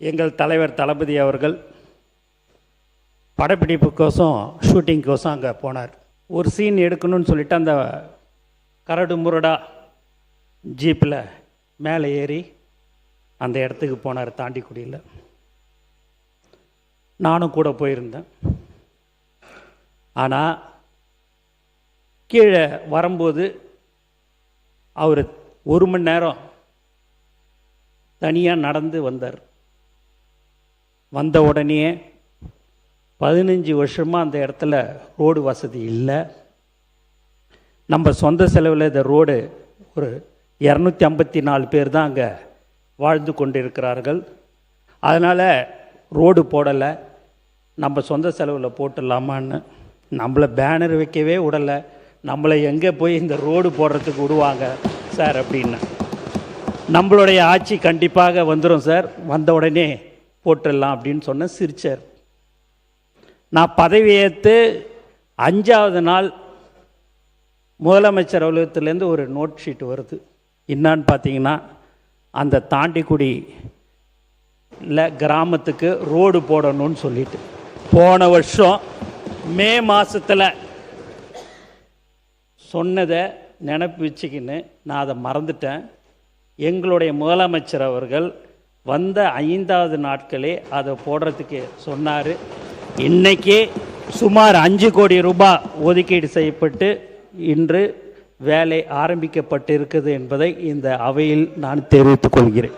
எங்கள் தலைவர் தளபதி அவர்கள் படப்பிடிப்புக்கோசம் ஷூட்டிங்கோசம் அங்கே போனார். ஒரு சீன் எடுக்கணும்னு சொல்லிட்டு அந்த கரடு முரடா ஜீப்பில் மேலே ஏறி அந்த இடத்துக்கு போனார். தாண்டிக்குடியில் நானும் கூட போயிருந்தேன். ஆனால் கீழே வரும்போது அவர் 1 மணி நேரம் தனியாக நடந்து வந்தார். வந்த உடனே 15 வருஷமாக அந்த இடத்துல ரோடு வசதி இல்லை. நம்ம சொந்த செலவில் இந்த ரோடு ஒரு 254 பேர் தான் அங்கே வாழ்ந்து கொண்டு இருக்கிறார்கள். அதனால் ரோடு போடலை, நம்ம சொந்த செலவில் போட்டுடலாமான்னு. நம்மளை பேனர் வைக்கவே விடலை, நம்மளை எங்கே போய் இந்த ரோடு போடுறதுக்கு விடுவாங்க சார் அப்படின்னு. நம்மளுடைய ஆட்சி கண்டிப்பாக வந்துடும் சார், வந்த உடனே போட்டுடலாம் அப்படின்னு சொன்ன சிரிச்சார். நான் பதவியேற்று 5ஆவது நாள் முதலமைச்சர் அலுவலகத்திலேருந்து ஒரு நோட் ஷீட் வருது. என்னான்னு பார்த்தீங்கன்னா, அந்த தாண்டிக்குடியில் கிராமத்துக்கு ரோடு போடணும்னு சொல்லிட்டு போன வருஷம் மே மாதத்தில் சொன்னதை நினப்பு வச்சுக்கின்னு நான் அதை மறந்துட்டேன். எங்களுடைய முதலமைச்சர் அவர்கள் வந்த 5ஆவது நாட்களே அதை போடுறதுக்கு சொன்னார். இன்றைக்கே சுமார் 5 கோடி ரூபாய் ஒதுக்கீடு செய்யப்பட்டு இன்று வேலை ஆரம்பிக்கப்பட்டிருக்குது என்பதை இந்த அவையில் நான் தெரிவித்துக் கொள்கிறேன்.